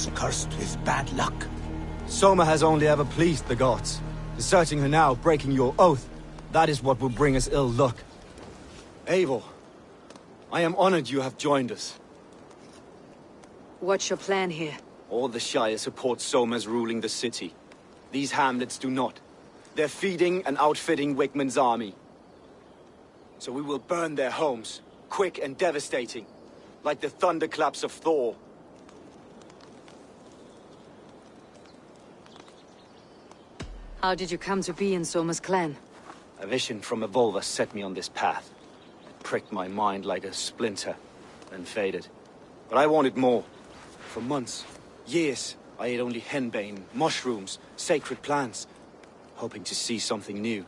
was cursed with bad luck. Soma has only ever pleased the gods. Deserting her now, breaking your oath, that is what will bring us ill luck. Eivor, I am honored you have joined us. What's your plan here? All the Shire support Soma's ruling the city. These hamlets do not. They're feeding and outfitting Wickman's army. So we will burn their homes, quick and devastating, like the thunderclaps of Thor. How did you come to be in Soma's clan? A vision from a Volva set me on this path. It pricked my mind like a splinter, then faded. But I wanted more. For months, years, I ate only henbane, mushrooms, sacred plants, hoping to see something new.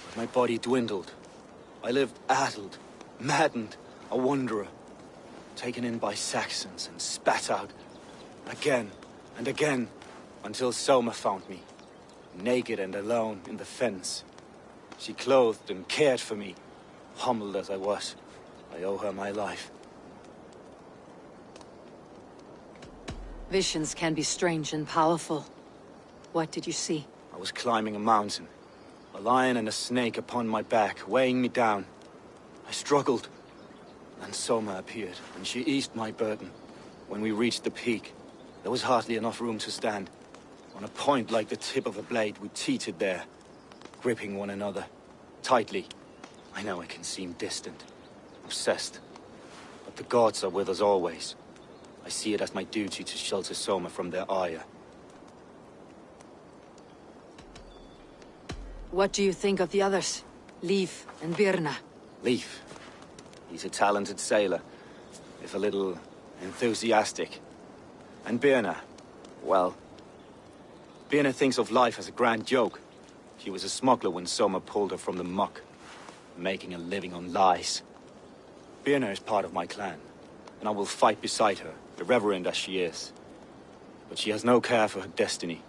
But my body dwindled. I lived addled, maddened, a wanderer, taken in by Saxons and spat out, again and again, until Soma found me, naked and alone in the fens. She clothed and cared for me, humbled as I was. I owe her my life. Visions can be strange and powerful. What did you see? I was climbing a mountain. A lion and a snake upon my back, weighing me down. I struggled. Then Soma appeared, and she eased my burden. When we reached the peak, there was hardly enough room to stand. On a point like the tip of a blade, we teetered there, gripping one another, tightly. I know I can seem distant, obsessed, but the gods are with us always. I see it as my duty to shelter Soma from their ire. What do you think of the others? Leif and Birna? Leif. He's a talented sailor, if a little enthusiastic. And Birna, well, Birna thinks of life as a grand joke. She was a smuggler when Soma pulled her from the muck, making a living on lies. Birna is part of my clan, and I will fight beside her, irreverent as she is. But she has no care for her destiny.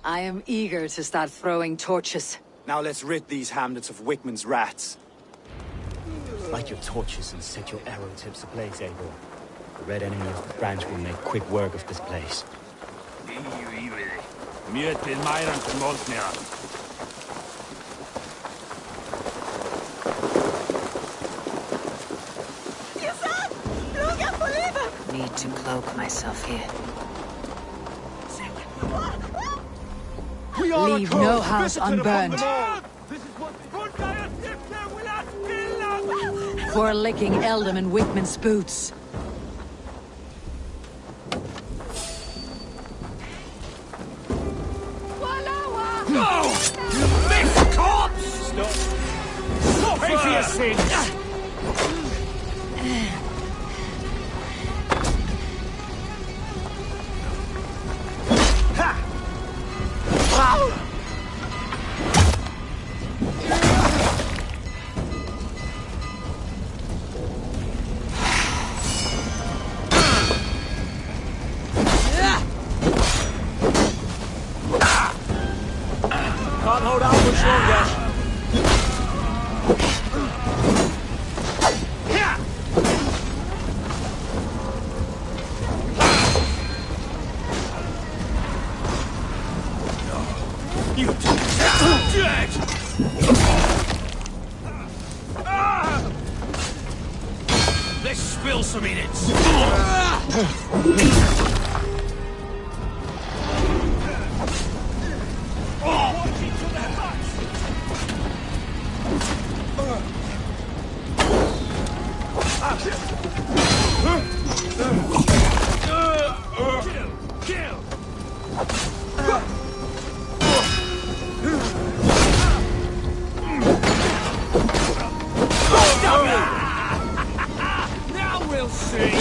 I am eager to start throwing torches. Now let's rid these hamlets of Wickman's rats. Light your torches and set your arrow tips ablaze, Eivor. The red enemy of the branch will make quick work of this place. Need to cloak myself here. Leave no house unburned. For licking Eldam and Wickman's boots. No! This corpse! Stop! Pay for your sins! Can't hold out much longer. You dead! Let's spill some in it. Now we'll see.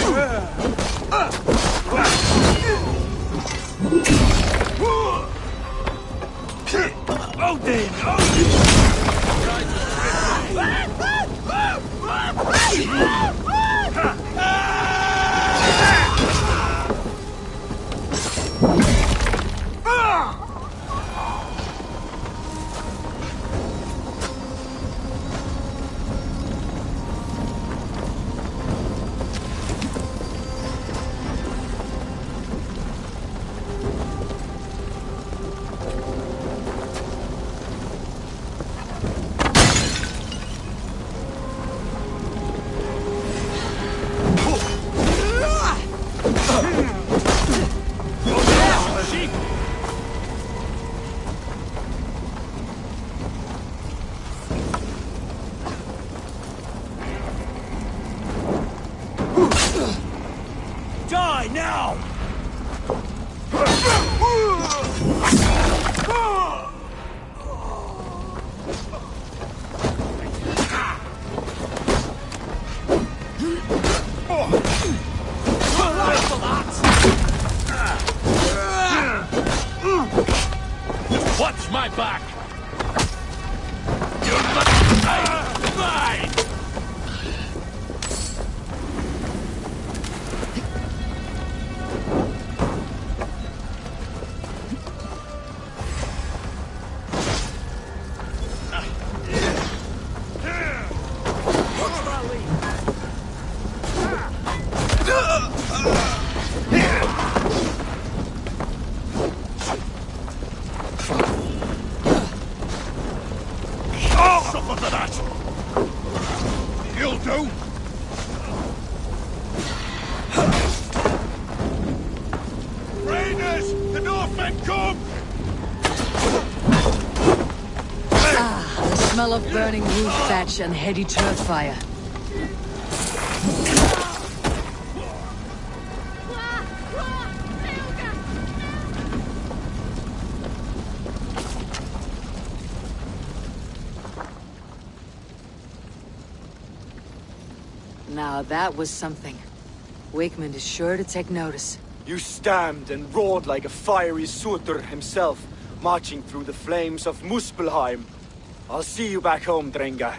Die now! Watch my back! You're lucky! Mine! Suffer for that! You'll do! Raiders! The Northmen come! The smell of burning roof thatch and heady turf fire. Now that was something. Wakeman is sure to take notice. You stamped and roared like a fiery Surtur himself, marching through the flames of Muspelheim. I'll see you back home, Drenga.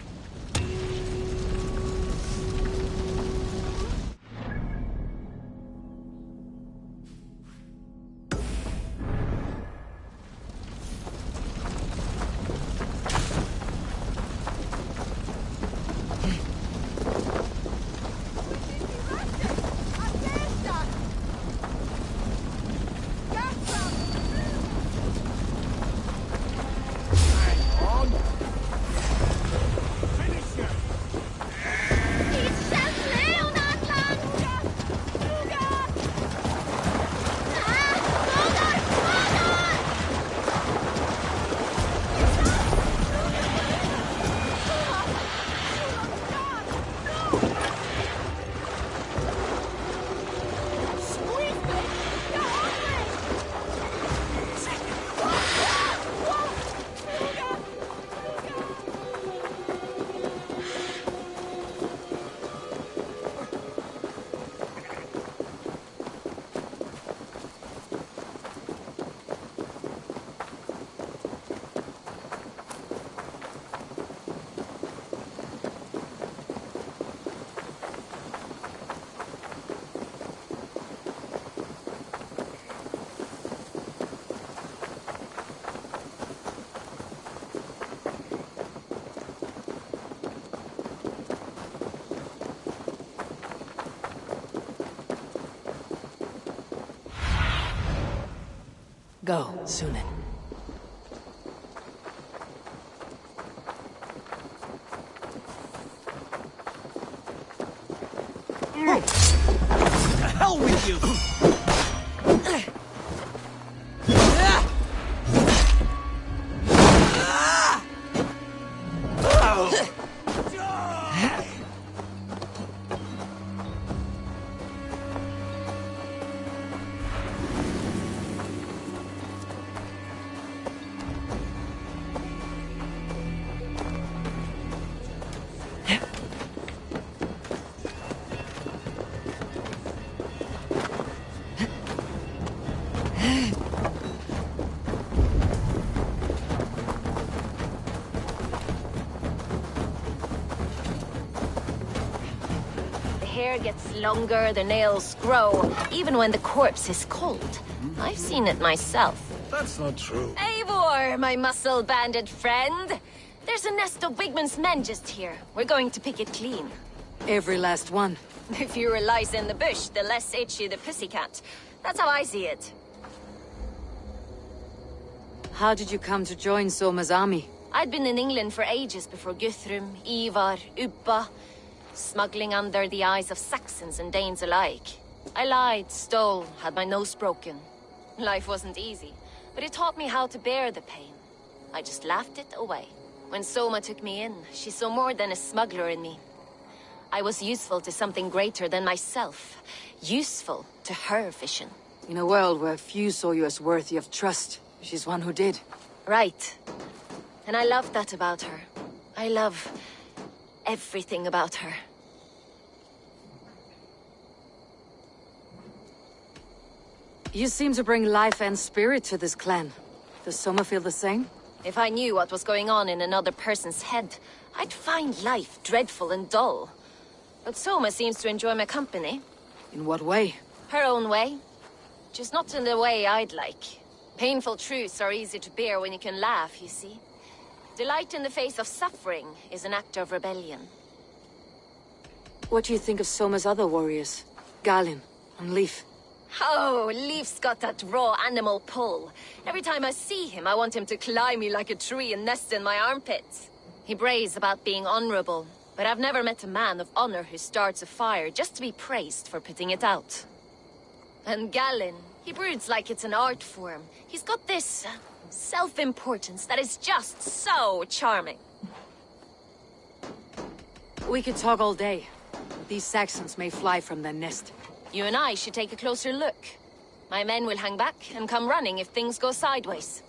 Go, Sunan. The hell with you! Hair gets longer, the nails grow, even when the corpse is cold. I've seen it myself. That's not true. Eivor, my muscle-banded friend! There's a nest of Wigman's men just here. We're going to pick it clean. Every last one. The fewer lies in the bush, the less itchy the pussycat. That's how I see it. How did you come to join Soma's army? I'd been in England for ages before Guthrum, Ivar, Ubba, smuggling under the eyes of Saxons and Danes alike. I lied, stole, had my nose broken. Life wasn't easy, but it taught me how to bear the pain. I just laughed it away. When Soma took me in, she saw more than a smuggler in me. I was useful to something greater than myself. useful to her vision. In a world where few saw you as worthy of trust, she's one who did. Right. And I love that about her. I love everything about her. You seem to bring life and spirit to this clan. Does Soma feel the same? If I knew what was going on in another person's head, I'd find life dreadful and dull. But Soma seems to enjoy my company. In what way? Her own way. Just not in the way I'd like. Painful truths are easy to bear when you can laugh, you see. Delight in the face of suffering is an act of rebellion. What do you think of Soma's other warriors? Galin and Leaf? Oh, Leaf's got that raw animal pull. Every time I see him, I want him to climb me like a tree and nest in my armpits. He brays about being honorable, but I've never met a man of honor who starts a fire just to be praised for putting it out. And Galin, he broods like it's an art form. He's got this self-importance that is just so charming. We could talk all day. These Saxons may fly from their nest. You and I should take a closer look. My men will hang back and come running if things go sideways.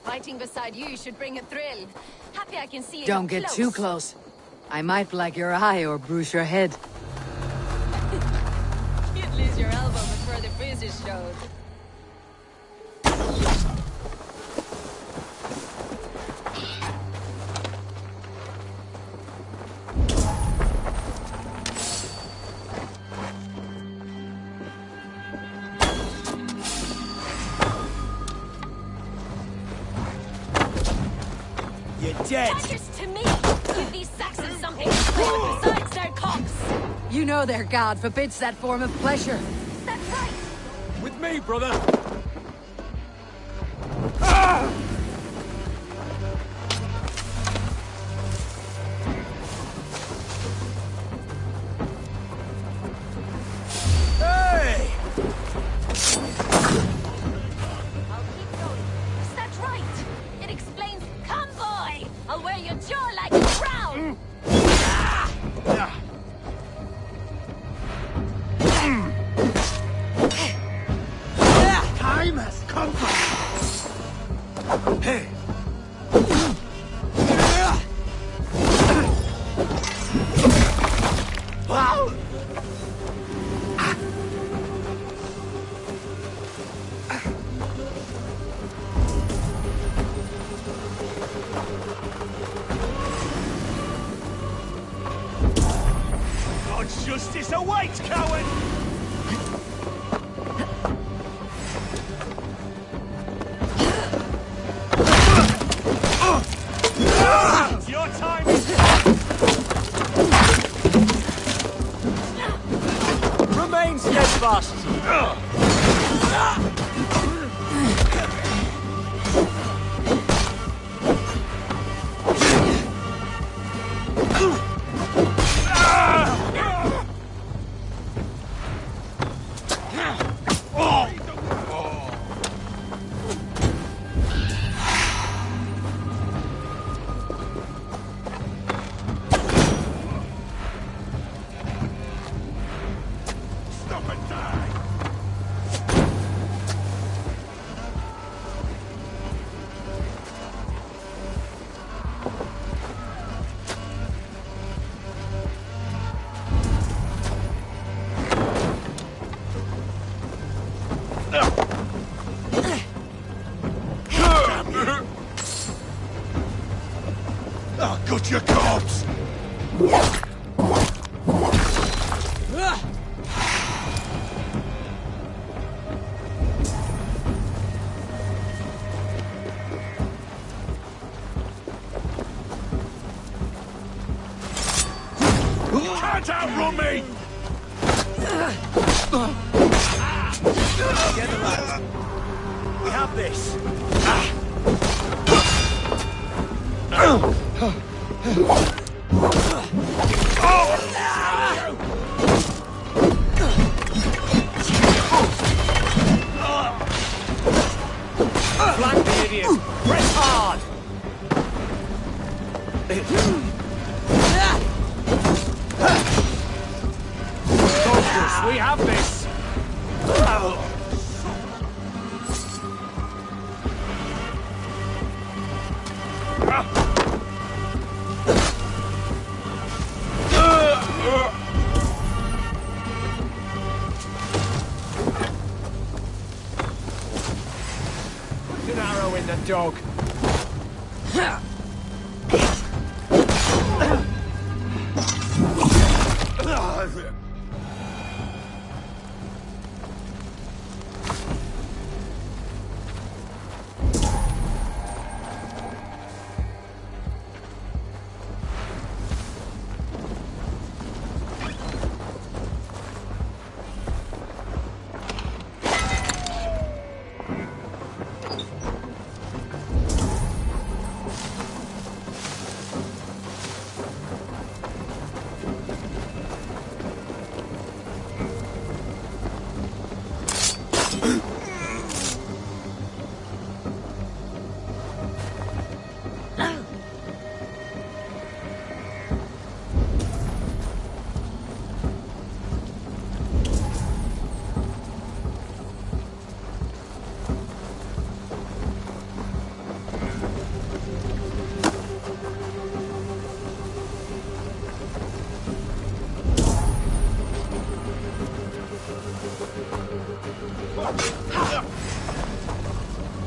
Fighting beside you should bring a thrill. Happy I can see it. Don't get too close. I might black your eye or bruise your head. You'd lose your elbow before the bruises showed. You're dead. Tigers to me! Give these Saxons something to play with besides their cocks! You know their god forbids that form of pleasure. That's right! With me, brother. Hey! I'll keep going. Is that right? It explains... Come, boy! I'll wear your jaw like a crown! Time has come for you. Hey! Wow! God's justice awaits, coward! Your time is... Remain steadfast. Stop and die. I'll cut your corpse! Can't outrun me! Together, lads. We have this. Flank the idiot! Press hard! Focus, we have this! Put an arrow in the dog.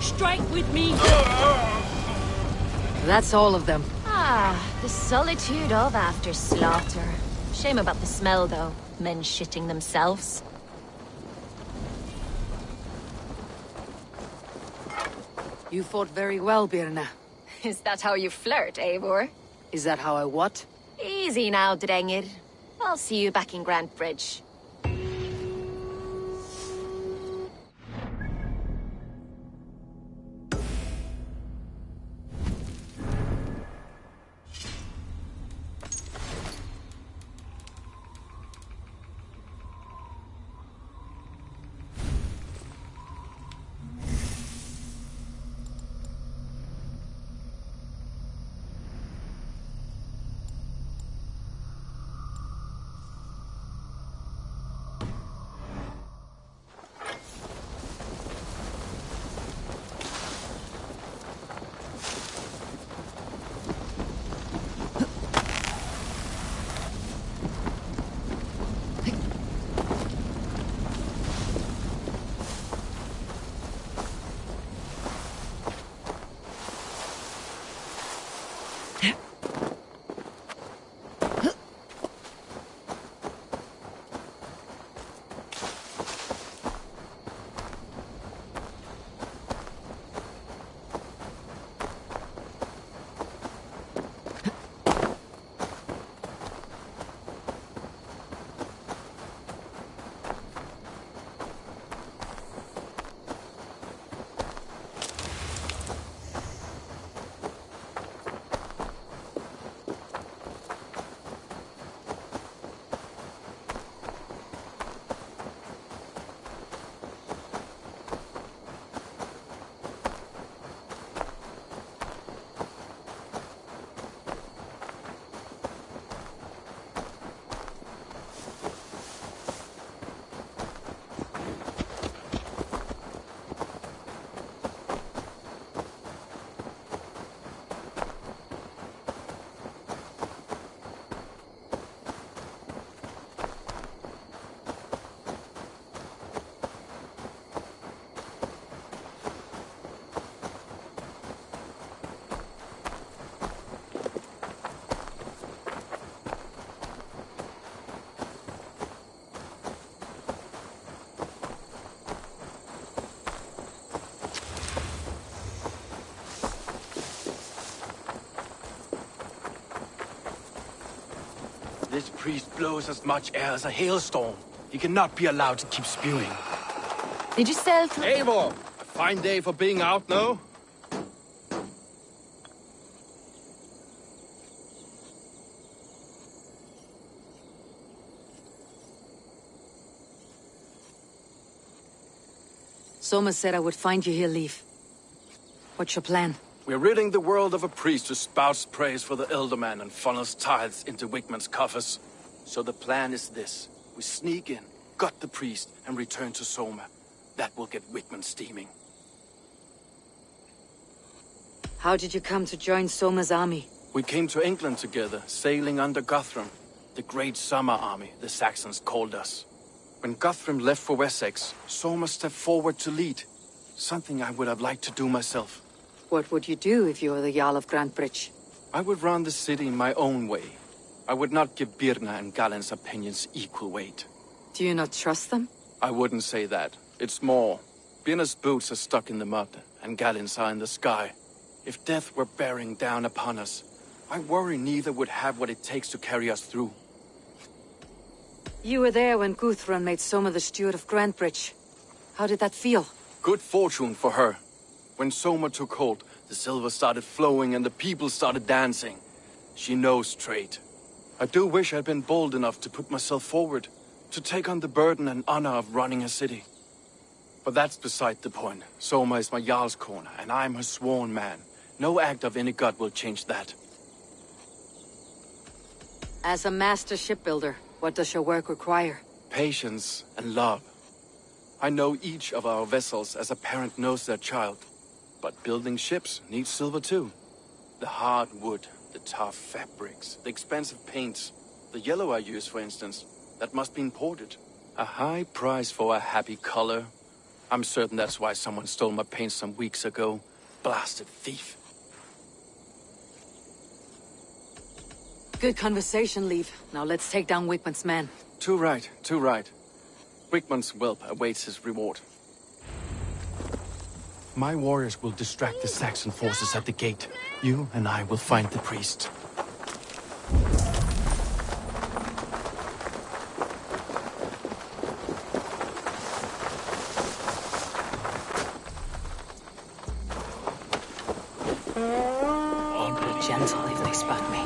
Strike with me! That's all of them. Ah, the solitude of after slaughter. Shame about the smell, though. Men shitting themselves. You fought very well, Birna. Is that how you flirt, Eivor? Is that how I what? Easy now, Drengir. I'll see you back in Grand Bridge. This priest blows as much air as a hailstorm. He cannot be allowed to keep spewing. Did you sell through? Eivor! A fine day for being out, no? Soma said I would find you here, Leaf. What's your plan? We're ridding the world of a priest who spouts praise for the Elderman and funnels tithes into Wigman's coffers. So the plan is this. We sneak in, gut the priest, and return to Soma. That will get Wigman steaming. How did you come to join Soma's army? We came to England together, sailing under Guthrum. The Great Summer Army, the Saxons called us. When Guthrum left for Wessex, Soma stepped forward to lead. Something I would have liked to do myself. What would you do if you were the Jarl of Grantebridge? I would run the city in my own way. I would not give Birna and Galen's opinions equal weight. Do you not trust them? I wouldn't say that. It's more. Birna's boots are stuck in the mud, and Galen's are in the sky. If death were bearing down upon us, I worry neither would have what it takes to carry us through. You were there when Guthrum made Soma the steward of Grantebridge. How did that feel? Good fortune for her. When Soma took hold, the silver started flowing and the people started dancing. She knows trade. I do wish I'd been bold enough to put myself forward, to take on the burden and honor of running a city. But that's beside the point. Soma is my Jarl's corner, and I'm her sworn man. No act of any god will change that. As a master shipbuilder, what does your work require? Patience and love. I know each of our vessels as a parent knows their child. But building ships needs silver too. The hard wood, the tough fabrics, the expensive paints. The yellow I use, for instance, that must be imported. A high price for a happy color. I'm certain that's why someone stole my paint some weeks ago. Blasted thief. Good conversation, Leaf. Now let's take down Wigman's men. Too right, too right. Wigman's whelp awaits his reward. My warriors will distract the Saxon forces at the gate. You and I will find the priest. Be gentle if they spot me.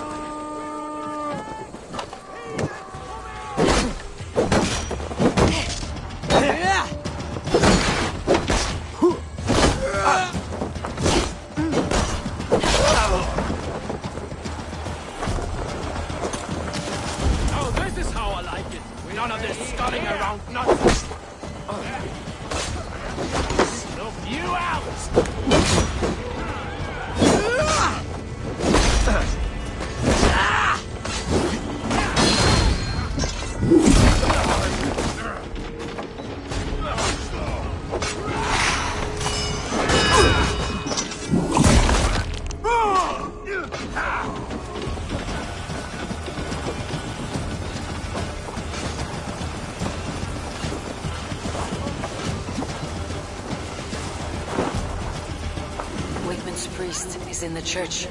Priest is in the church.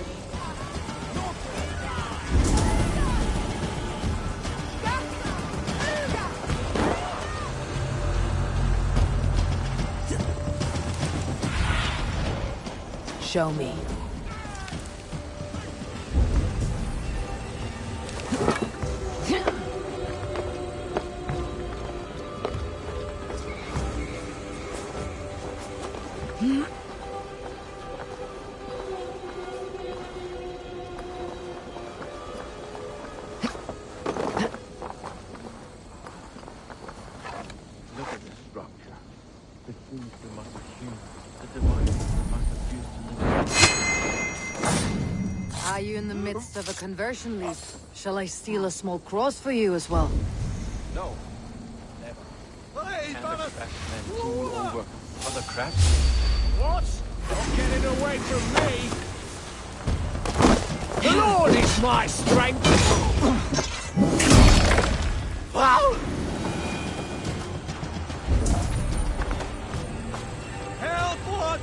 Show me. Are you in the midst of a conversion, Leaf? Shall I steal a small cross for you as well? No. Never. Hey, and the craftsmen rule over other crafts? What? Not getting away from me! The Lord is my strength! Wow! Help! What?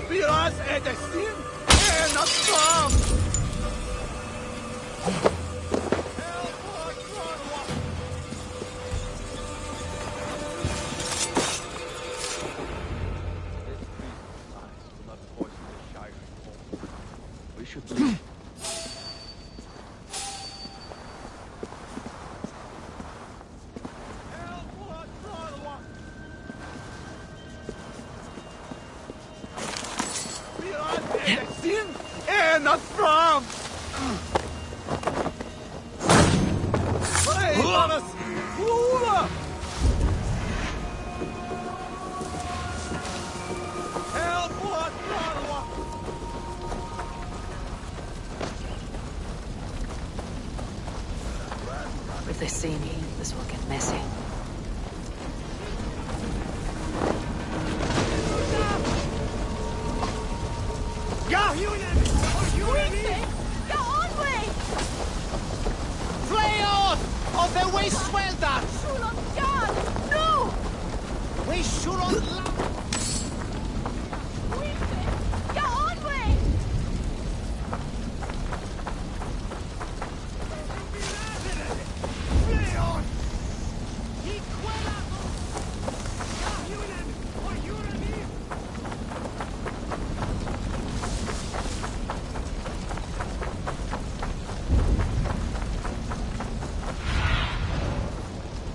Biraz edesin en aslan! We should leave. not from! Hey, mannen! Hoera! Help, what? If they see me, this will get messy. Ja, Julian! Get on way! Flay on! Of the way swell that! God! No! We should on Get on way! Flay on! He quella! Ja, Julian! Or Julian!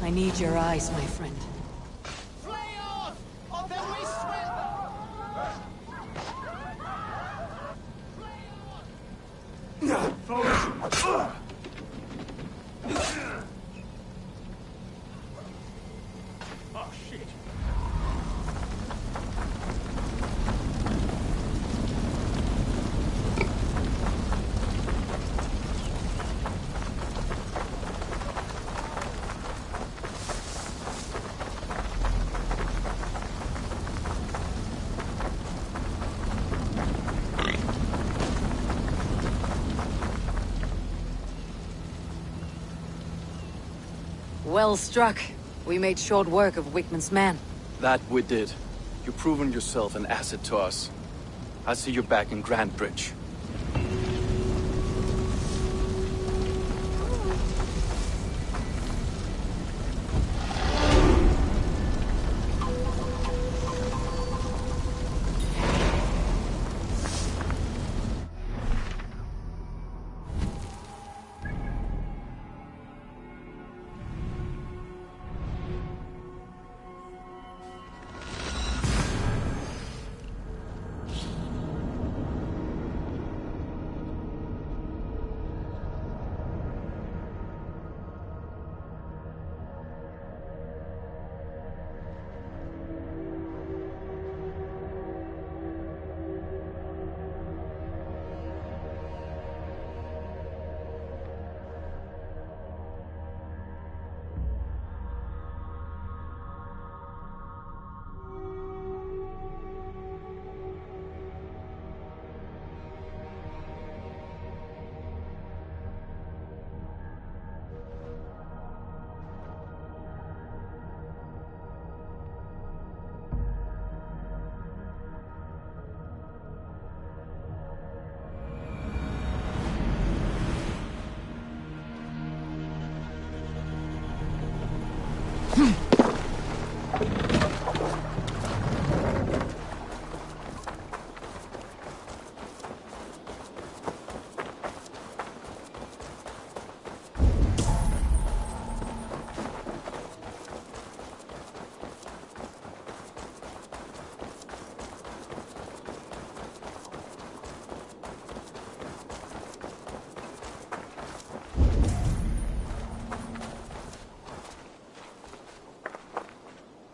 I need your eyes, my friend. Flay on! Of the way swell that! Oh, shit. Well struck. We made short work of Wickman's men. That we did. You've proven yourself an asset to us. I see you're back in Grandbridge.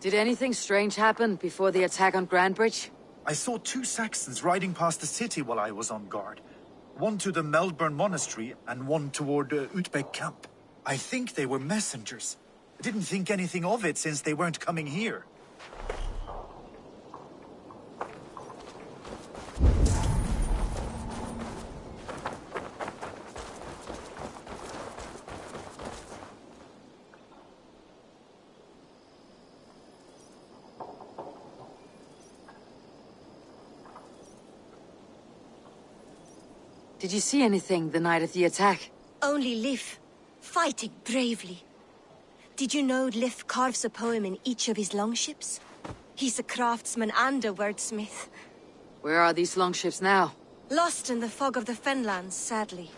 Did anything strange happen before the attack on Grandbridge? I saw 2 Saxons riding past the city while I was on guard. One to the Melbourne Monastery and one toward Utbeck Camp. I think they were messengers. I didn't think anything of it since they weren't coming here. Did you see anything the night of the attack? Only Liv, fighting bravely. Did you know Liv carves a poem in each of his longships? He's a craftsman and a wordsmith. Where are these longships now? Lost in the fog of the Fenlands, sadly.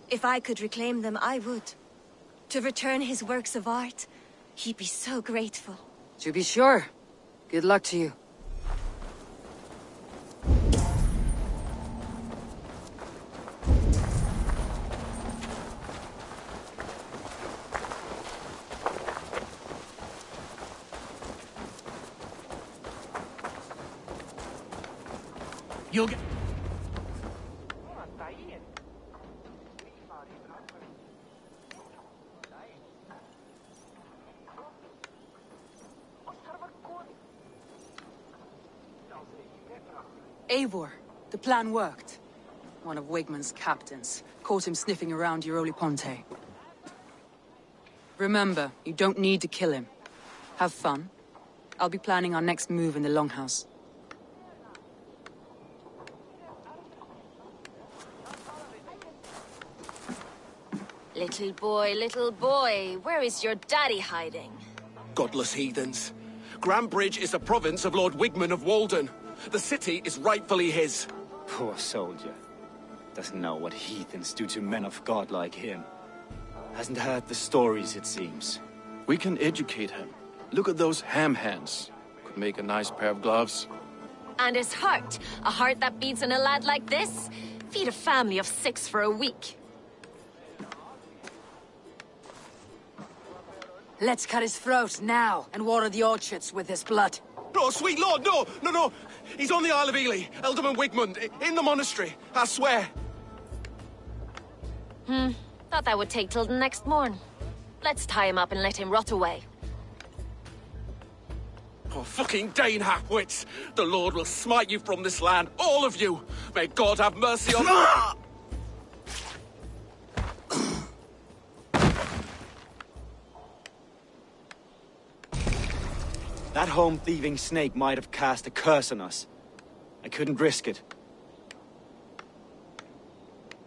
If I could reclaim them, I would. To return his works of art, he'd be so grateful. To be sure. Good luck to you. You'll get... Eivor, the plan worked. One of Wigmund's captains caught him sniffing around Euroli Ponte. Remember, you don't need to kill him. Have fun. I'll be planning our next move in the Longhouse. Little boy, where is your daddy hiding? Godless heathens. Grambridge is a province of Lord Wigmund of Walden. The city is rightfully his. Poor soldier. Doesn't know what heathens do to men of God like him. Hasn't heard the stories, it seems. We can educate him. Look at those ham hands. Could make a nice pair of gloves. And his heart. A heart that beats in a lad like this? Feed a family of 6 for a week. Let's cut his throat now and water the orchards with his blood. Oh, sweet lord, no! He's on the Isle of Ely, Ealdorman Wigmund, in the monastery, I swear. Thought that would take till the next morn. Let's tie him up and let him rot away. Oh, fucking Dane halfwits! The Lord will smite you from this land, all of you! May God have mercy on... That home-thieving snake might have cast a curse on us. I couldn't risk it.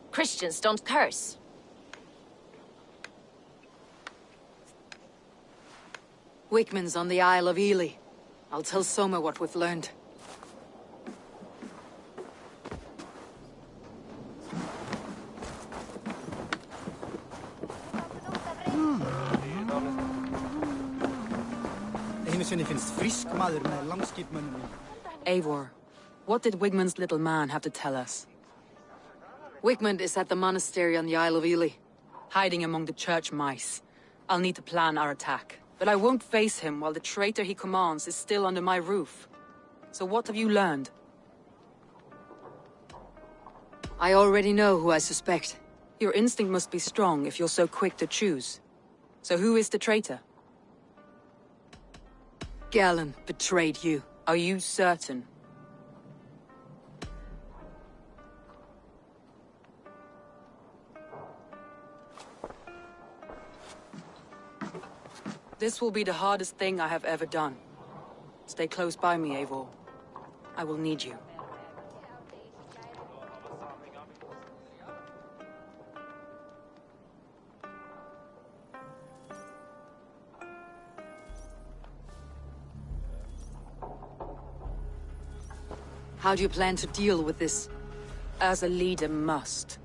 Christians don't curse. Wigmund's on the Isle of Ely. I'll tell Soma what we've learned. Eivor, what did Wigmund's little man have to tell us? Wigmund is at the monastery on the Isle of Ely. Hiding among the church mice. I'll need to plan our attack. But I won't face him while the traitor he commands is still under my roof. So what have you learned? I already know who I suspect. Your instinct must be strong if you're so quick to choose. So who is the traitor? Galen betrayed you. Are you certain? This will be the hardest thing I have ever done. Stay close by me, Eivor. I will need you. How do you plan to deal with this? As a leader must.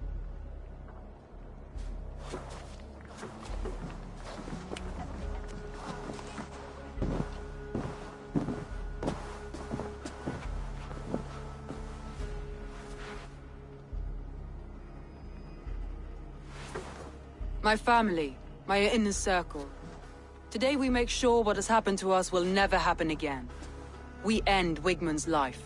My family, my inner circle. Today we make sure what has happened to us will never happen again. We end Wigmund's life.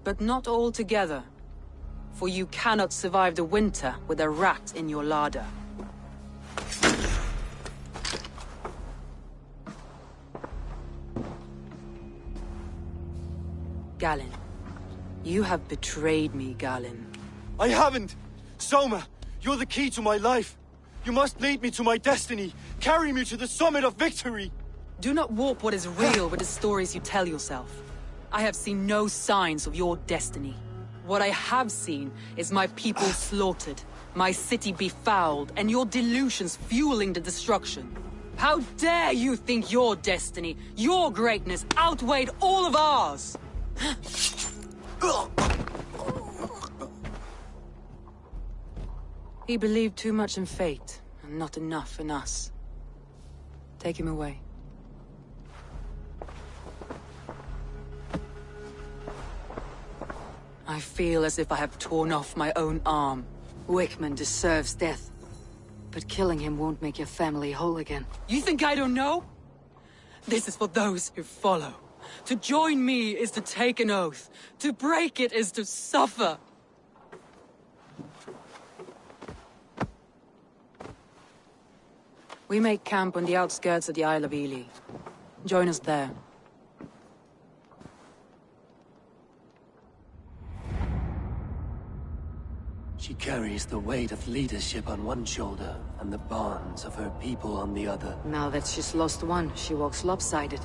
But not all together. For you cannot survive the winter with a rat in your larder. Galen. You have betrayed me, Galen. I haven't! Soma, you're the key to my life. You must lead me to my destiny. Carry me to the summit of victory. Do not warp what is real with the stories you tell yourself. I have seen no signs of your destiny. What I have seen is my people slaughtered, my city befouled, and your delusions fueling the destruction. How dare you think your destiny, your greatness, outweighed all of ours? He believed too much in fate, and not enough in us. Take him away. I feel as if I have torn off my own arm. Wigmund deserves death. But killing him won't make your family whole again. You think I don't know? This is for those who follow. To join me is to take an oath. To break it is to suffer. We make camp on the outskirts of the Isle of Ely. Join us there. She carries the weight of leadership on one shoulder and the bonds of her people on the other. Now that she's lost one, she walks lopsided.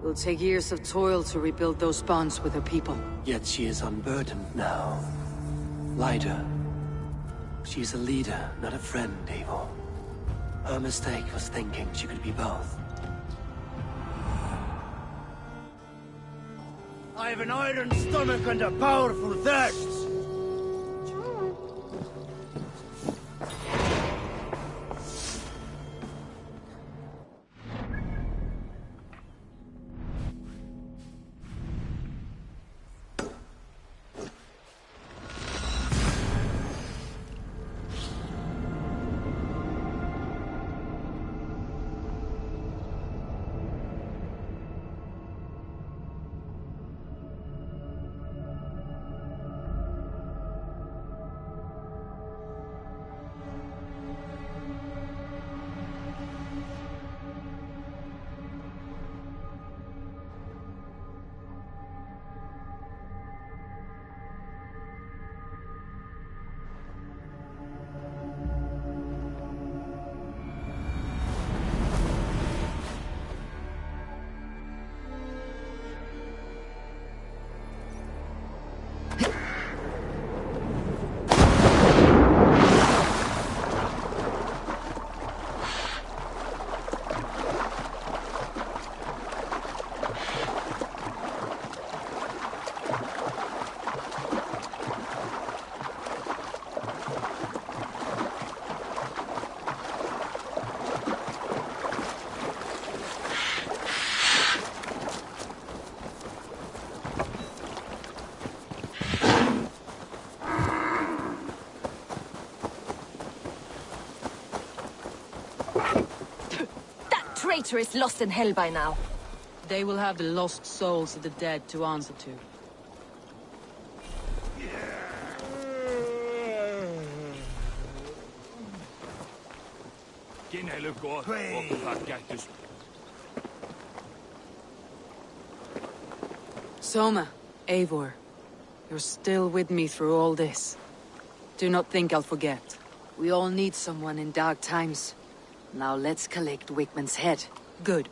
It'll take years of toil to rebuild those bonds with her people. Yet she is unburdened now. Lighter. She's a leader, not a friend, Eivor. Her mistake was thinking she could be both. I have an iron stomach and a powerful thirst. Traitor is lost in hell by now. They will have the lost souls of the dead to answer to. Soma, Eivor, you're still with me through all this. Do not think I'll forget. We all need someone in dark times. Now let's collect Wigman's head. Good.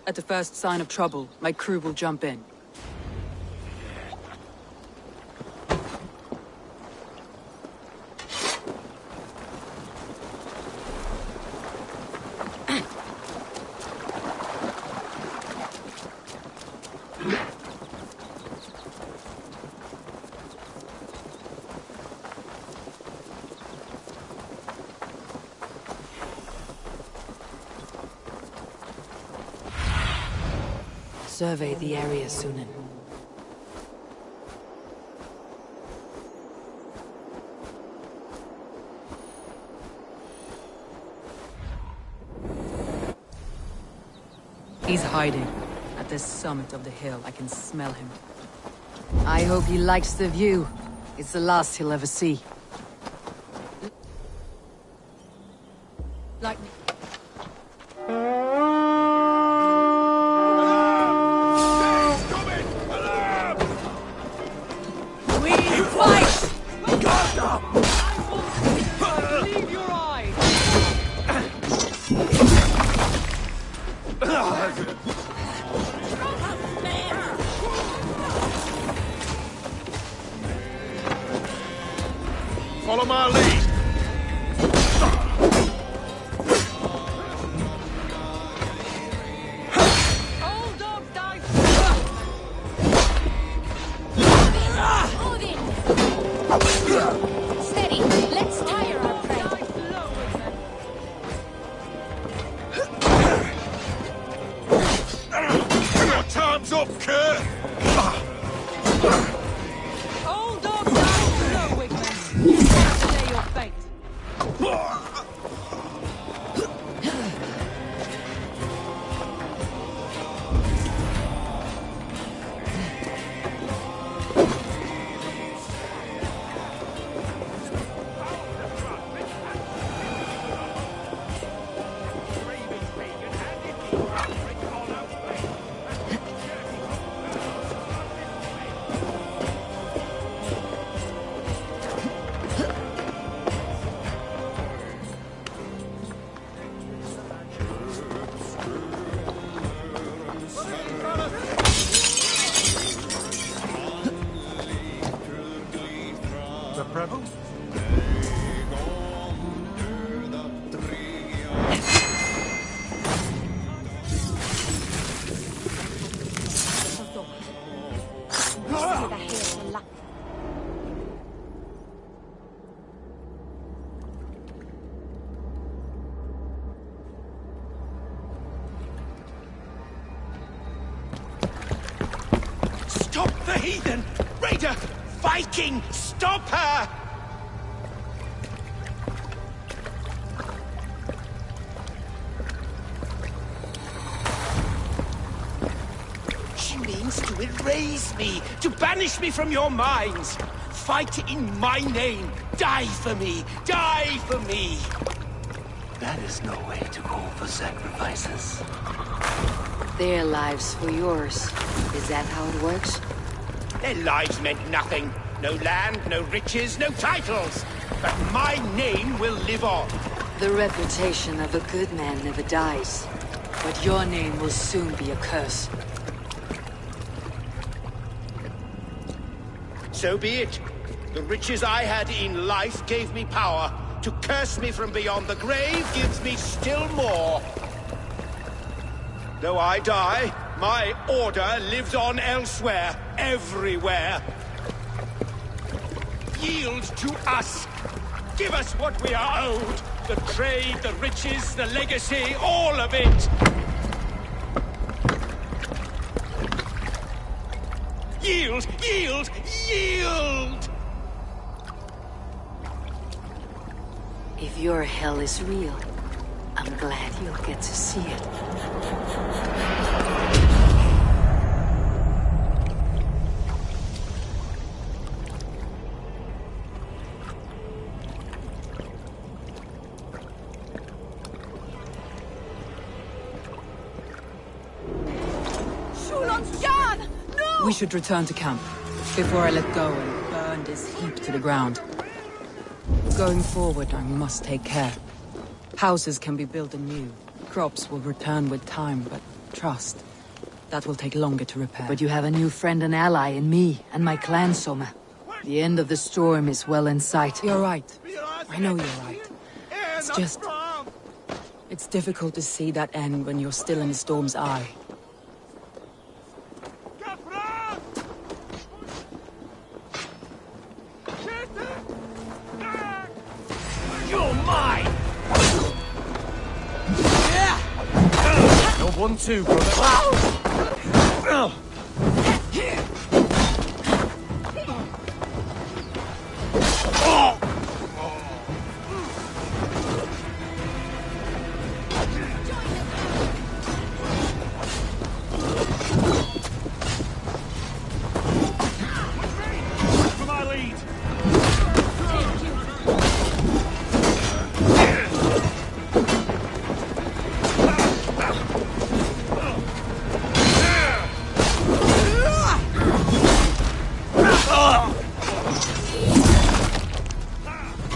At the first sign of trouble, my crew will jump in. Survey the area, Sunan. He's hiding. At the summit of the hill, I can smell him. I hope he likes the view. It's the last he'll ever see. Lightning. Follow my lead. Steady, let's tire our prey. Your time's up, Kurt. Old dog down slow, Wigman. Stay your fate. The Preble? Stop the heathen! Raider! Viking! Stop her! She means to erase me, to banish me from your minds. Fight in my name. Die for me. Die for me. That is no way to call for sacrifices. Their lives for yours. Is that how it works? Their lives meant nothing. No land, no riches, no titles. But my name will live on. The reputation of a good man never dies. But your name will soon be a curse. So be it. The riches I had in life gave me power. To curse me from beyond the grave gives me still more. Though I die, my order lives on elsewhere, everywhere. Yield to us. Give us what we are owed. The trade, the riches, the legacy, all of it. Yield, yield, yield! If your hell is real, I'm glad you'll get to see it. We should return to camp, before I let go and burn this heap to the ground. Going forward, I must take care. Houses can be built anew. Crops will return with time, but trust, that will take longer to repair. But you have a new friend and ally in me and my clan, Soma. The end of the storm is well in sight. You're right. I know you're right. It's just... it's difficult to see that end when you're still in the storm's eye. You're mine! No 1-2, brother. For my lead!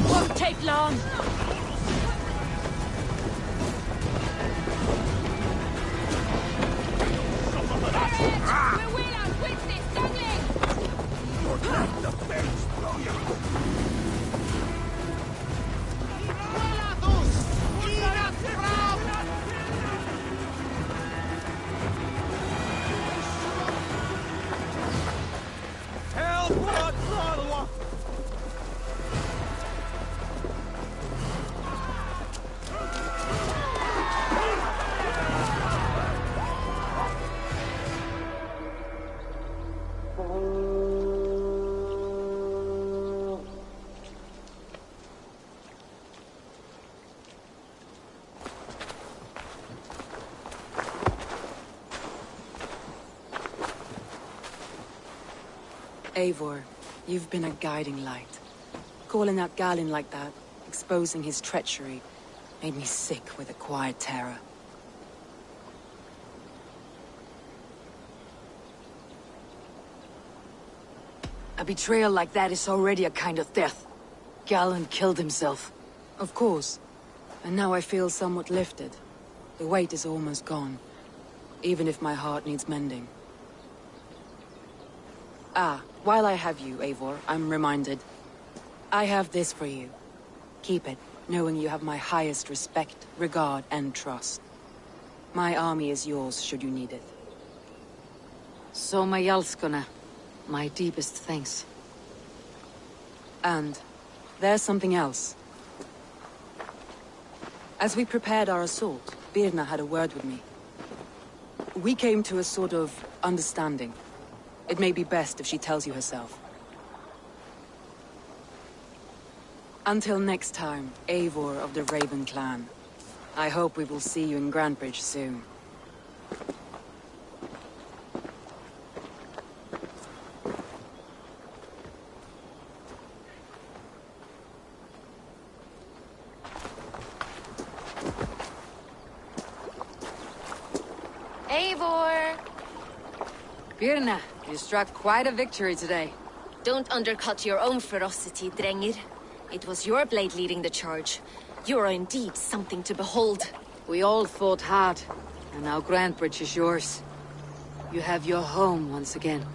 Won't take long. We're well out with this, Dudley! Eivor, you've been a guiding light. Calling out Galin like that, exposing his treachery, made me sick with a quiet terror. A betrayal like that is already a kind of death. Gallant killed himself. Of course. And now I feel somewhat lifted. The weight is almost gone. Even if my heart needs mending. Ah, while I have you, Eivor, I'm reminded. I have this for you. Keep it, knowing you have my highest respect, regard, and trust. My army is yours, should you need it. Soma Jalskona. My deepest thanks. And there's something else. As we prepared our assault, Birna had a word with me. We came to a sort of understanding. It may be best if she tells you herself. Until next time, Eivor of the Raven clan. I hope we will see you in Grandbridge soon. Eivor! Birna, you struck quite a victory today. Don't undercut your own ferocity, Drengir. It was your blade leading the charge. You are indeed something to behold. We all fought hard, and now Grandbridge is yours. You have your home once again.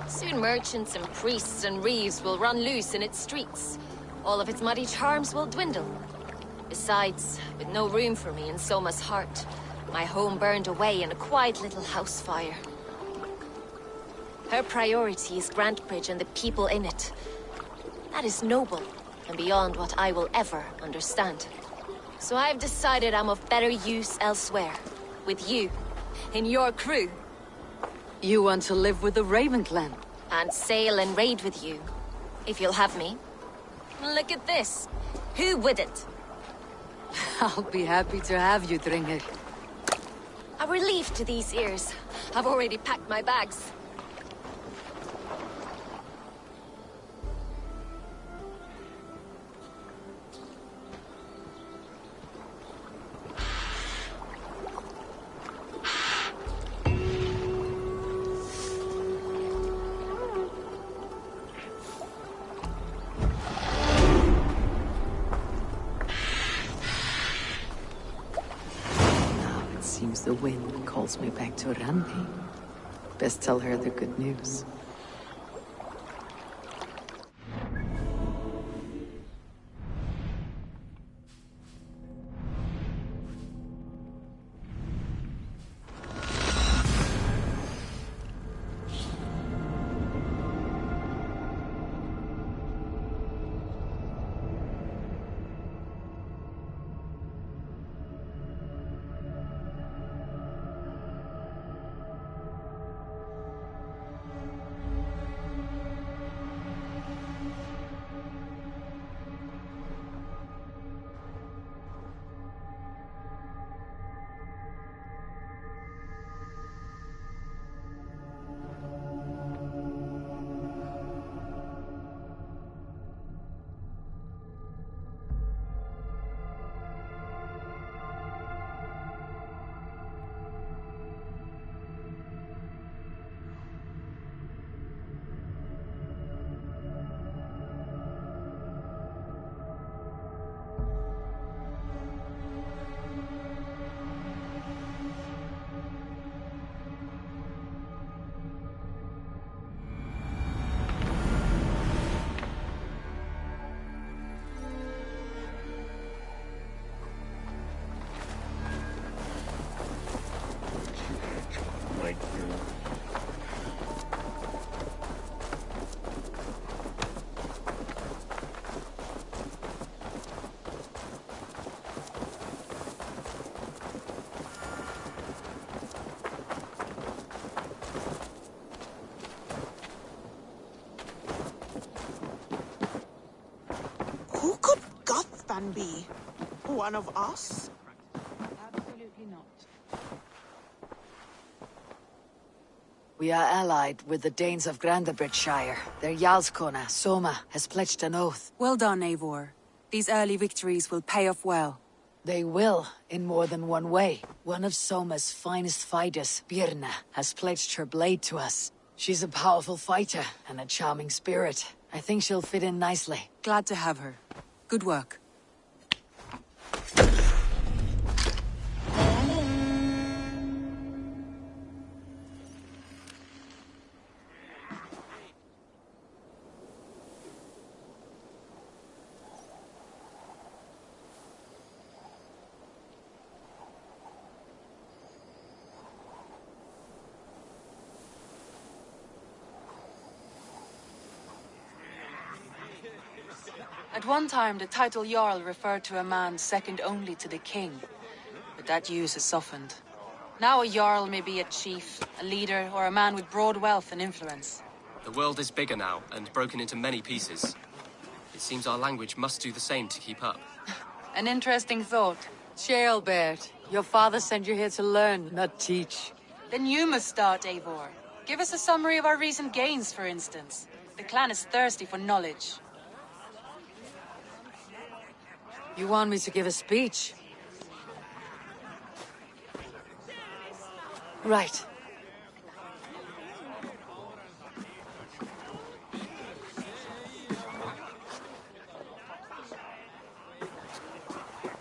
Soon merchants and priests and reeves will run loose in its streets. All of its muddy charms will dwindle. Besides, with no room for me in Soma's heart, my home burned away in a quiet little house fire. Her priority is Grantbridge and the people in it. That is noble, and beyond what I will ever understand. So I've decided I'm of better use elsewhere. With you. In your crew. You want to live with the Raven clan? And sail and raid with you. If you'll have me. Look at this. Who wouldn't? I'll be happy to have you, Drengir. A relief to these ears. I've already packed my bags. Seems the wind calls me back to Randi. Best tell her the good news. Who could Gothban be? One of us? Absolutely not. We are allied with the Danes of Grandabridgeshire. Their Jarlskona, Soma, has pledged an oath. Well done, Eivor. These early victories will pay off well. They will, in more than one way. One of Soma's finest fighters, Birna, has pledged her blade to us. She's a powerful fighter and a charming spirit. I think she'll fit in nicely. Glad to have her. Good work. At one time, the title Jarl referred to a man second only to the king. But that use has softened. Now a Jarl may be a chief, a leader, or a man with broad wealth and influence. The world is bigger now, and broken into many pieces. It seems our language must do the same to keep up. An interesting thought. Jailbert, your father sent you here to learn, not teach. Then you must start, Eivor. Give us a summary of our recent gains, for instance. The clan is thirsty for knowledge. You want me to give a speech? Right.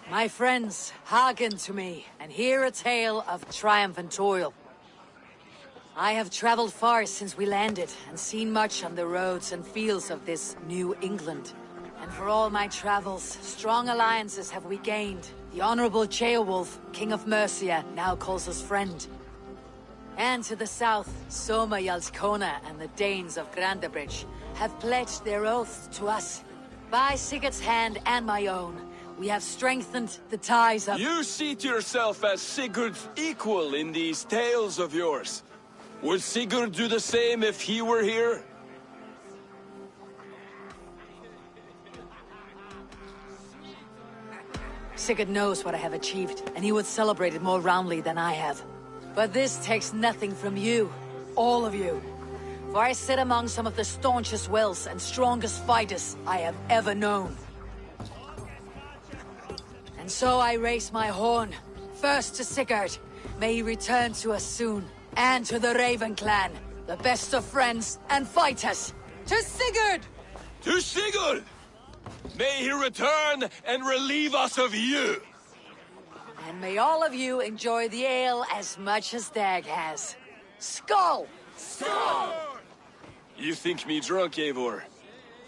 My friends, hearken to me, and hear a tale of triumph and toil. I have traveled far since we landed, and seen much on the roads and fields of this New England. And for all my travels, strong alliances have we gained. The Honorable Ceolwulf, King of Mercia, now calls us friend. And to the south, Soma Jarlskona and the Danes of Grandabridge have pledged their oaths to us. By Sigurd's hand and my own, we have strengthened the ties of— You seat yourself as Sigurd's equal in these tales of yours. Would Sigurd do the same if he were here? Sigurd knows what I have achieved, and he would celebrate it more roundly than I have. But this takes nothing from you, all of you. For I sit among some of the staunchest wills and strongest fighters I have ever known. And so I raise my horn, first to Sigurd. May he return to us soon. And to the Raven clan, the best of friends and fighters. To Sigurd! To Sigurd! May he return and relieve us of you! And may all of you enjoy the ale as much as Dag has. Skull! Skull! You think me drunk, Eivor?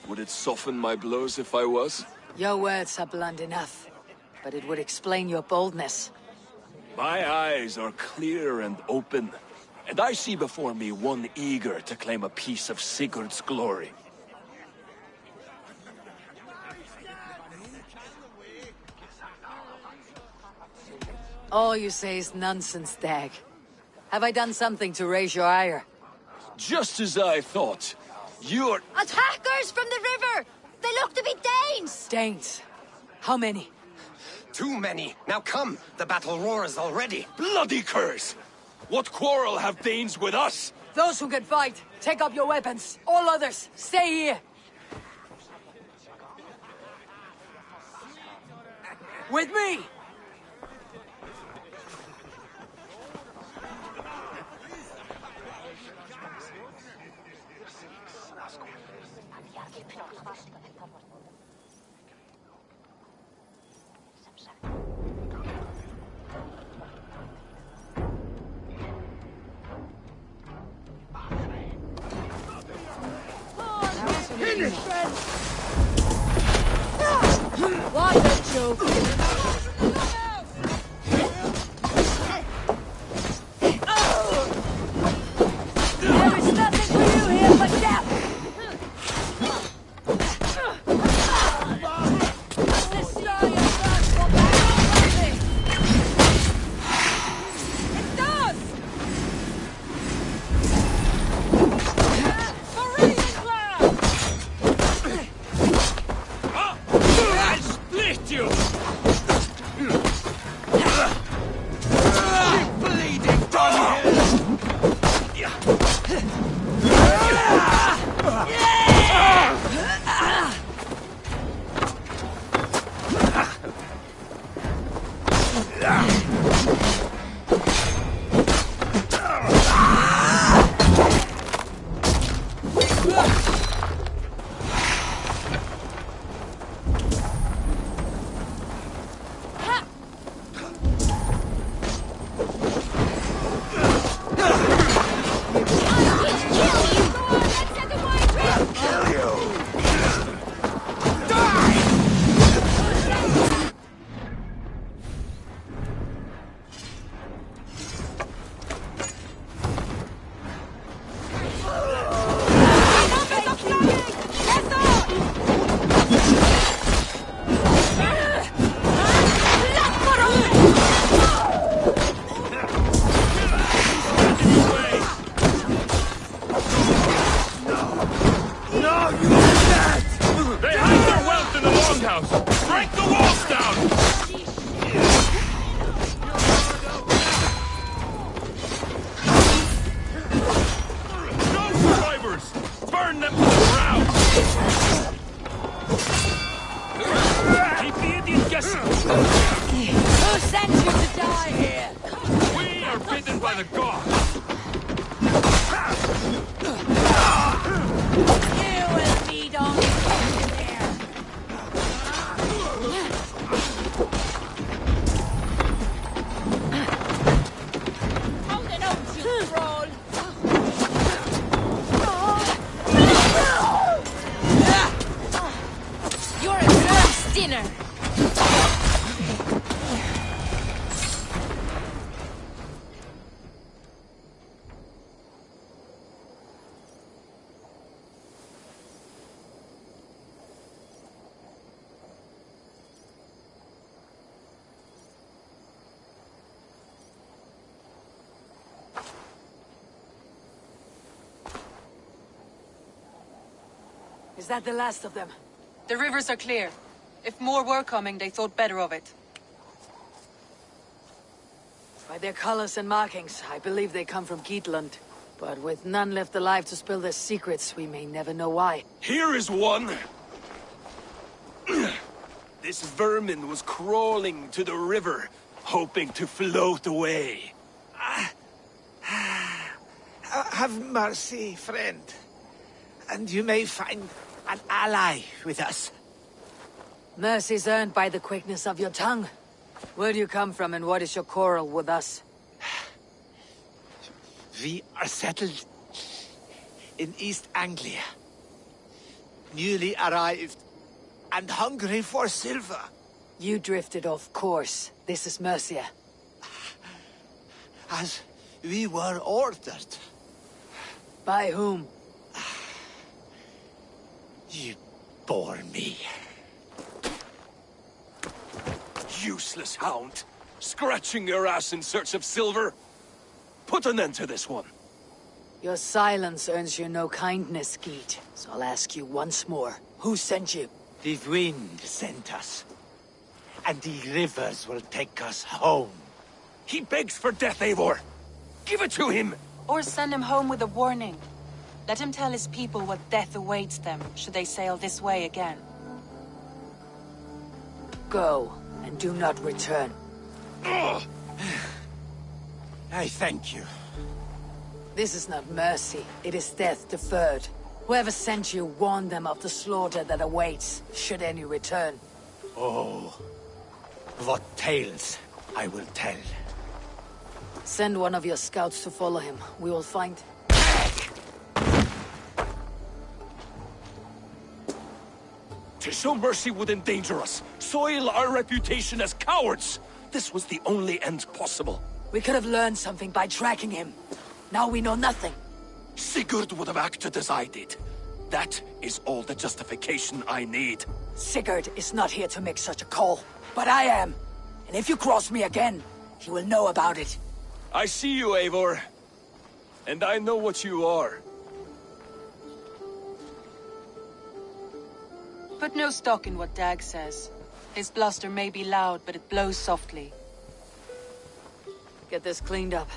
Would it soften my blows if I was? Your words are blunt enough, but it would explain your boldness. My eyes are clear and open, and I see before me one eager to claim a piece of Sigurd's glory. All you say is nonsense, Dag. Have I done something to raise your ire? Just as I thought. You're— Attackers from the river! They look to be Danes! Danes? How many? Too many. Now come, the battle roars already. Bloody curse! What quarrel have Danes with us? Those who can fight, take up your weapons. All others, stay here. With me! What a joke! There is nothing for you here but death! This story of God will back over this! It does! I'll split you! Bleeding dunghill! Yes! Who sent you to die here? We are bidden by the gods! You will meet only there. Hold it out, you troll! You're a worm's dinner! Is that the last of them? The rivers are clear. If more were coming, they thought better of it. By their colors and markings, I believe they come from Geatland. But with none left alive to spill their secrets, we may never know why. Here is one! This vermin was crawling to the river, hoping to float away. Have mercy, friend. And you may find an ally with us. Mercy's earned by the quickness of your tongue. Where do you come from and what is your quarrel with us? We are settled in East Anglia. Newly arrived and hungry for silver. You drifted off course. This is Mercia. As we were ordered. By whom? You bore me. Useless hound! Scratching your ass in search of silver! Put an end to this one! Your silence earns you no kindness, Geet. So I'll ask you once more. Who sent you? The wind sent us. And the rivers will take us home. He begs for death, Eivor! Give it to him! Or send him home with a warning. Let him tell his people what death awaits them, should they sail this way again. Go, and do not return. I thank you. This is not mercy, it is death deferred. Whoever sent you warned them of the slaughter that awaits, should any return. Oh, what tales I will tell. Send one of your scouts to follow him. We will find... To show mercy would endanger us, soil our reputation as cowards. This was the only end possible. We could have learned something by tracking him. Now we know nothing. Sigurd would have acted as I did. That is all the justification I need. Sigurd is not here to make such a call, but I am. And if you cross me again, he will know about it. I see you, Eivor. And I know what you are. Put no stock in what Dag says. His bluster may be loud, but it blows softly. Get this cleaned up,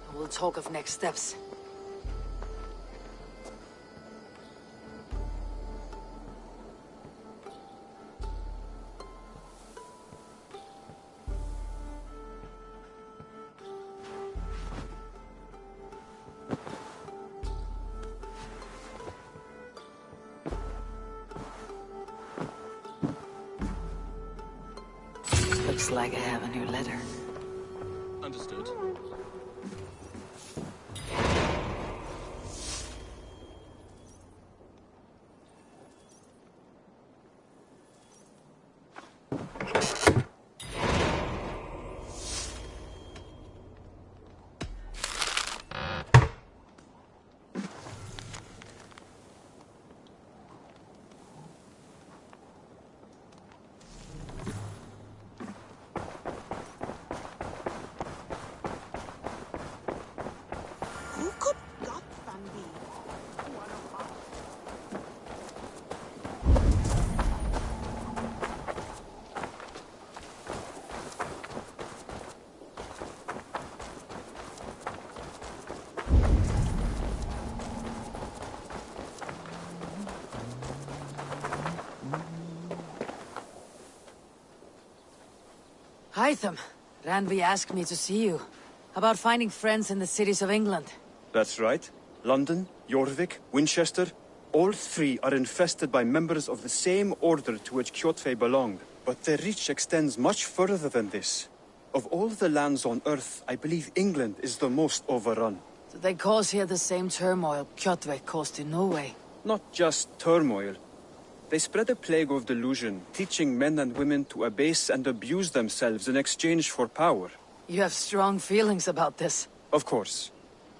and we'll talk of next steps. Looks like I have a new letter. Understood. Hytham, Ranvi asked me to see you. About finding friends in the cities of England. That's right. London, Jorvik, Winchester, all three are infested by members of the same order to which Kjotve belonged. But their reach extends much further than this. Of all the lands on Earth, I believe England is the most overrun. Do they cause here the same turmoil Kjotve caused in Norway? Not just turmoil. They spread a plague of delusion, teaching men and women to abase and abuse themselves in exchange for power. You have strong feelings about this. Of course.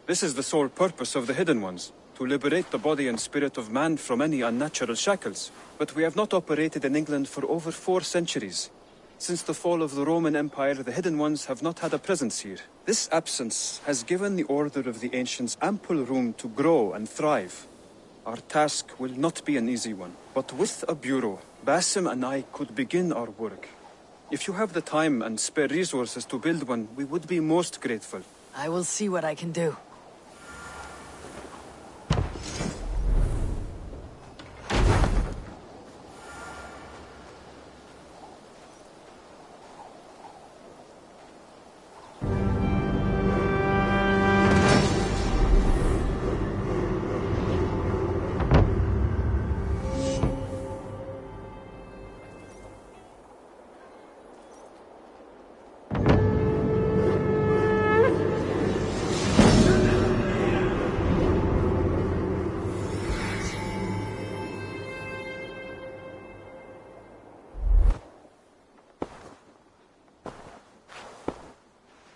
This is the sole purpose of the Hidden Ones, to liberate the body and spirit of man from any unnatural shackles. But we have not operated in England for over 4 centuries. Since the fall of the Roman Empire, the Hidden Ones have not had a presence here. This absence has given the Order of the Ancients ample room to grow and thrive. Our task will not be an easy one, but with a bureau, Basim and I could begin our work. If you have the time and spare resources to build one, we would be most grateful. I will see what I can do.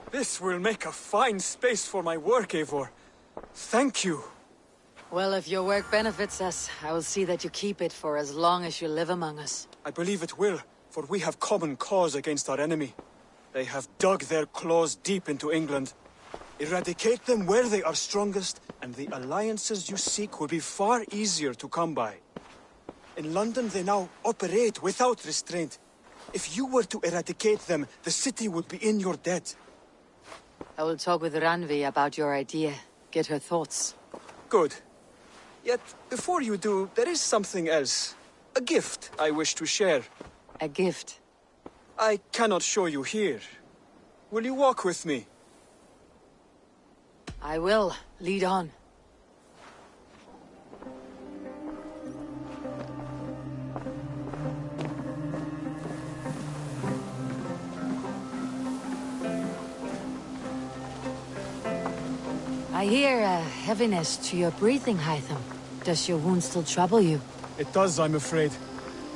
This will make a fine space for my work, Eivor. Thank you. Well, if your work benefits us, I will see that you keep it for as long as you live among us. I believe it will, for we have common cause against our enemy. They have dug their claws deep into England. Eradicate them where they are strongest, and the alliances you seek will be far easier to come by. In London, they now operate without restraint. If you were to eradicate them, the city would be in your debt. I will talk with Ranvi about your idea. Get her thoughts. Good. Yet, before you do, there is something else. A gift I wish to share. A gift? I cannot show you here. Will you walk with me? I will. Lead on. I hear a heaviness to your breathing, Hytham. Does your wound still trouble you? It does, I'm afraid.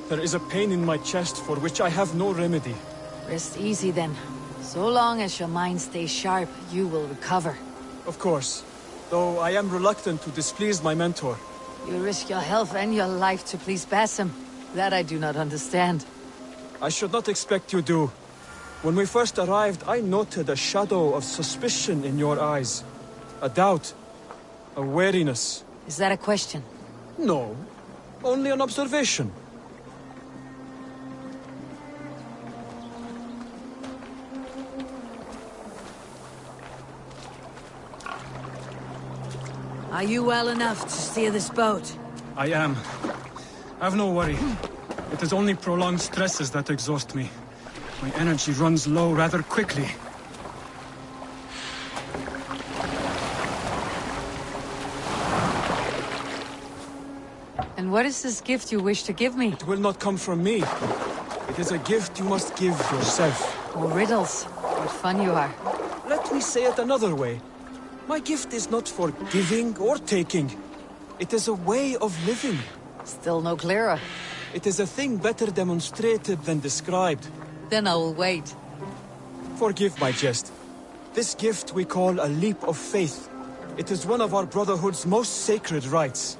There is a pain in my chest for which I have no remedy. Rest easy then. So long as your mind stays sharp, you will recover. Of course. Though I am reluctant to displease my mentor. You risk your health and your life to please Basim. That I do not understand. I should not expect you do. When we first arrived, I noted a shadow of suspicion in your eyes. A doubt. A wariness. Is that a question? No. Only an observation. Are you well enough to steer this boat? I am. Have no worry. It is only prolonged stresses that exhaust me. My energy runs low rather quickly. And what is this gift you wish to give me? It will not come from me. It is a gift you must give yourself. Oh, riddles. What fun you are. Let me say it another way. My gift is not for giving or taking. It is a way of living. Still no clearer. It is a thing better demonstrated than described. Then I will wait. Forgive my jest. This gift we call a leap of faith. It is one of our Brotherhood's most sacred rites.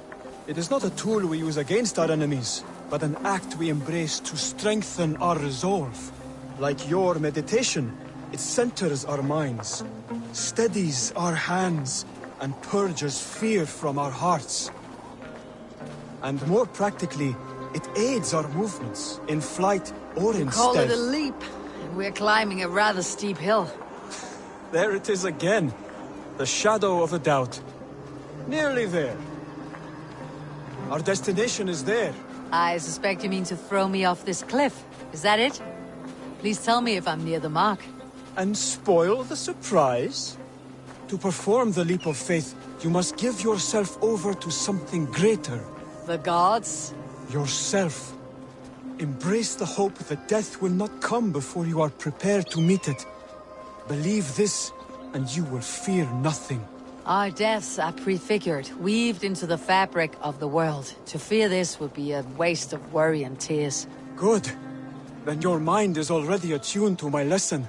It is not a tool we use against our enemies, but an act we embrace to strengthen our resolve. Like your meditation, it centers our minds, steadies our hands, and purges fear from our hearts. And more practically, it aids our movements, in flight or in stealth. Call it a leap, and we're climbing a rather steep hill. There it is again, the shadow of a doubt. Nearly there. Our destination is there. I suspect you mean to throw me off this cliff. Is that it? Please tell me if I'm near the mark. And spoil the surprise? To perform the leap of faith, you must give yourself over to something greater. The gods? Yourself. Embrace the hope that death will not come before you are prepared to meet it. Believe this, and you will fear nothing. Our deaths are prefigured, weaved into the fabric of the world. To fear this would be a waste of worry and tears. Good. Then your mind is already attuned to my lesson.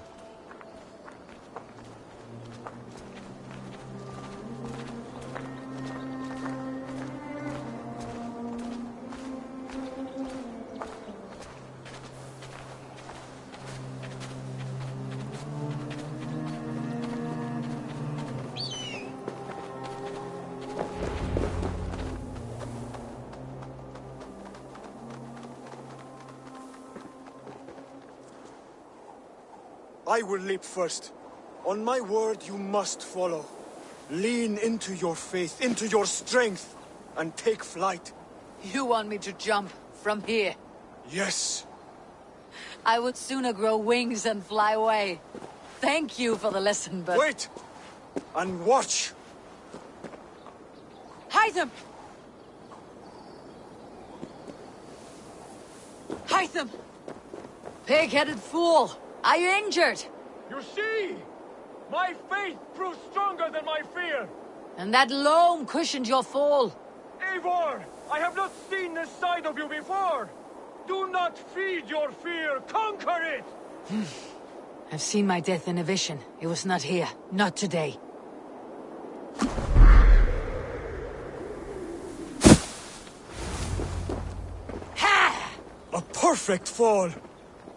I will leap first. On my word, you must follow. Lean into your faith, into your strength, and take flight. You want me to jump from here? Yes. I would sooner grow wings and fly away. Thank you for the lesson, but... Wait! And watch! Hytham! Hytham! Pig-headed fool! Are you injured? You see? My faith proved stronger than my fear! And that loam cushioned your fall. Eivor! I have not seen this side of you before! Do not feed your fear, conquer it! I've seen my death in a vision. It was not here. Not today. A perfect fall!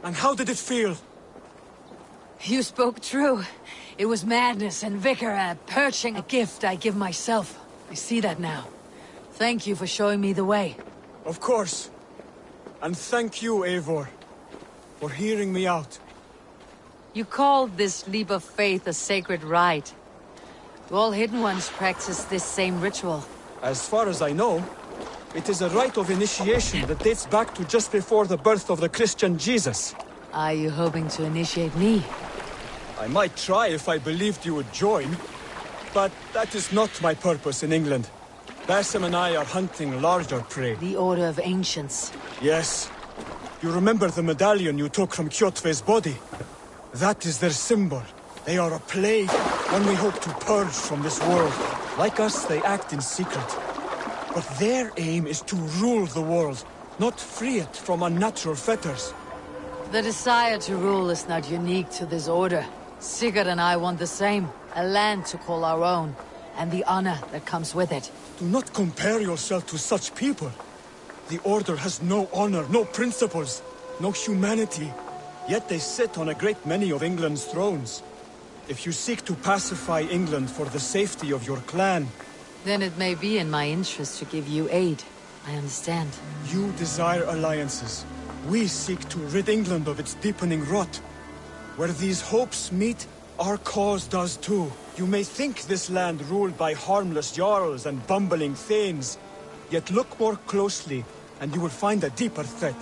And how did it feel? You spoke true. It was madness and vigor, perching, a gift I give myself. I see that now. Thank you for showing me the way. Of course. And thank you, Eivor, for hearing me out. You called this leap of faith a sacred rite. Do all Hidden Ones practice this same ritual? As far as I know, it is a rite of initiation that dates back to just before the birth of the Christian Jesus. Are you hoping to initiate me? I might try if I believed you would join, but that is not my purpose in England. Basim and I are hunting larger prey. The Order of Ancients. Yes. You remember the medallion you took from Kjotve's body? That is their symbol. They are a plague, one we hope to purge from this world. Like us, they act in secret. But their aim is to rule the world, not free it from unnatural fetters. The desire to rule is not unique to this order. Sigurd and I want the same. A land to call our own, and the honor that comes with it. Do not compare yourself to such people. The Order has no honor, no principles, no humanity. Yet they sit on a great many of England's thrones. If you seek to pacify England for the safety of your clan... Then it may be in my interest to give you aid. I understand. You desire alliances. We seek to rid England of its deepening rot. Where these hopes meet, our cause does too. You may think this land ruled by harmless jarls and bumbling thanes. Yet look more closely, and you will find a deeper threat.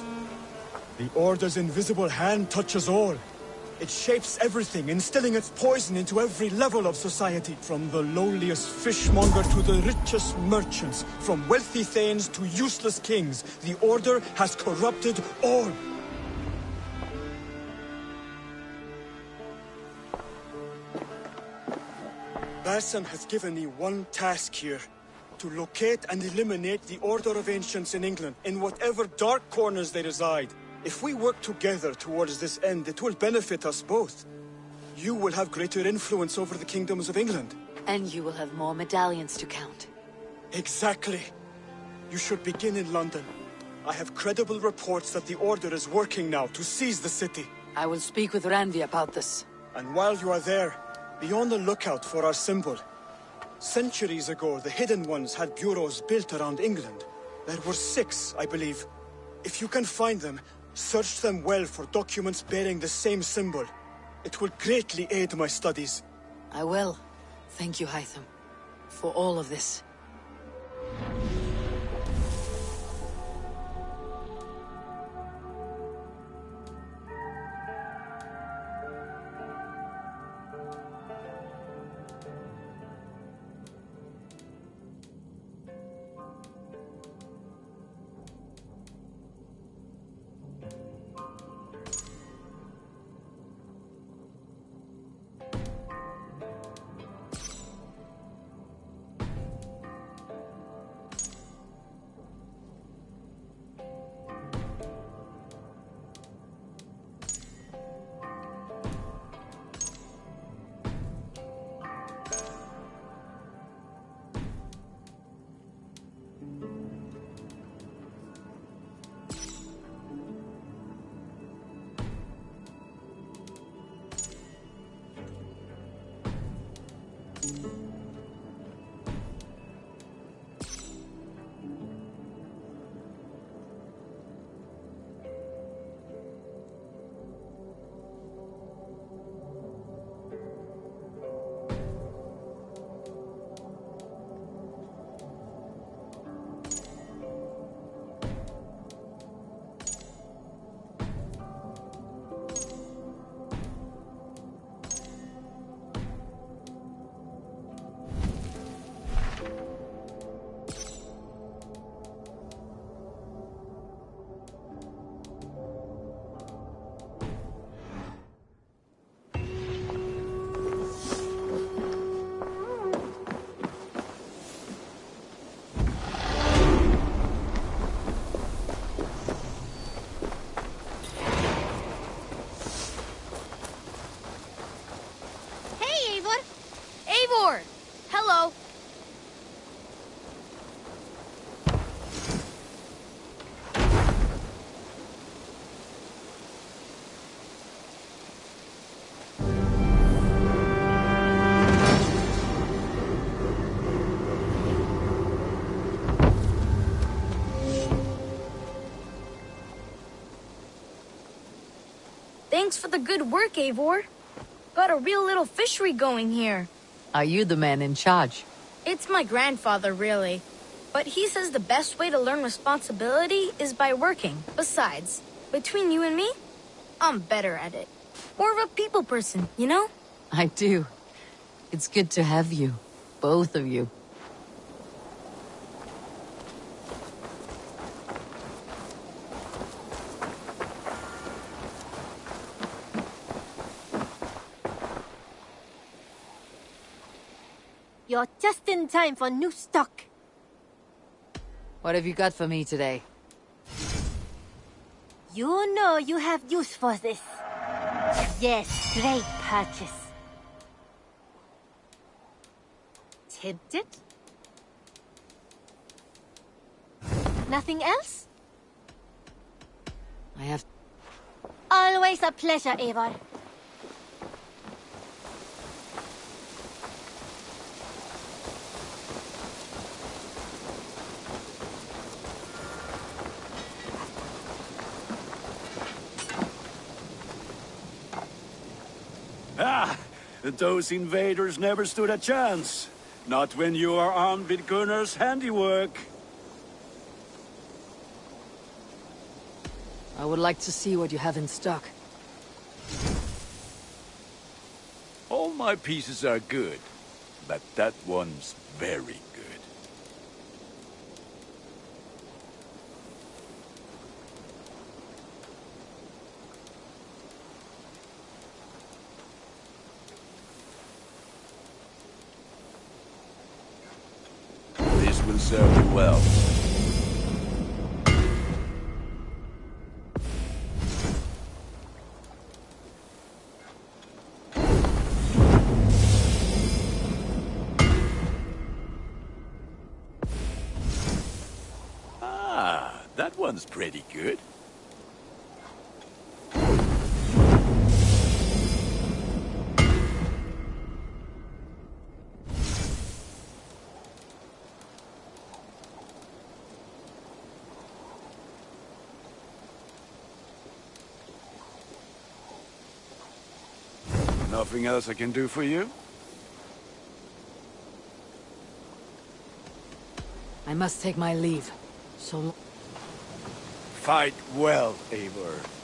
The Order's invisible hand touches all. It shapes everything, instilling its poison into every level of society. From the lowliest fishmonger to the richest merchants, from wealthy thanes to useless kings, the Order has corrupted all. Basim has given me one task here. To locate and eliminate the Order of Ancients in England, in whatever dark corners they reside. If we work together towards this end, it will benefit us both. You will have greater influence over the kingdoms of England. And you will have more medallions to count. Exactly. You should begin in London. I have credible reports that the Order is working now to seize the city. I will speak with Randvi about this. And while you are there, be on the lookout for our symbol. Centuries ago, the Hidden Ones had bureaus built around England. There were 6, I believe. If you can find them, search them well for documents bearing the same symbol. It will greatly aid my studies. I will. Thank you, Hytham, for all of this. Hello. Thanks for the good work, Eivor. Got a real little fishery going here. Are you the man in charge? It's my grandfather, really. But he says the best way to learn responsibility is by working. Besides, between you and me, I'm better at it. More of a people person, you know? I do. It's good to have you. Both of you. You're just in time for new stock. What have you got for me today? You know you have use for this. Yes, great purchase. Tempted? Nothing else? I have... Always a pleasure, Eivor. Ah! Those invaders never stood a chance. Not when you are armed with Gunnar's handiwork. I would like to see what you have in stock. All my pieces are good, but that one's very good. This will serve you well. That one's pretty good. Nothing else I can do for you? I must take my leave. So... Fight well, Eivor.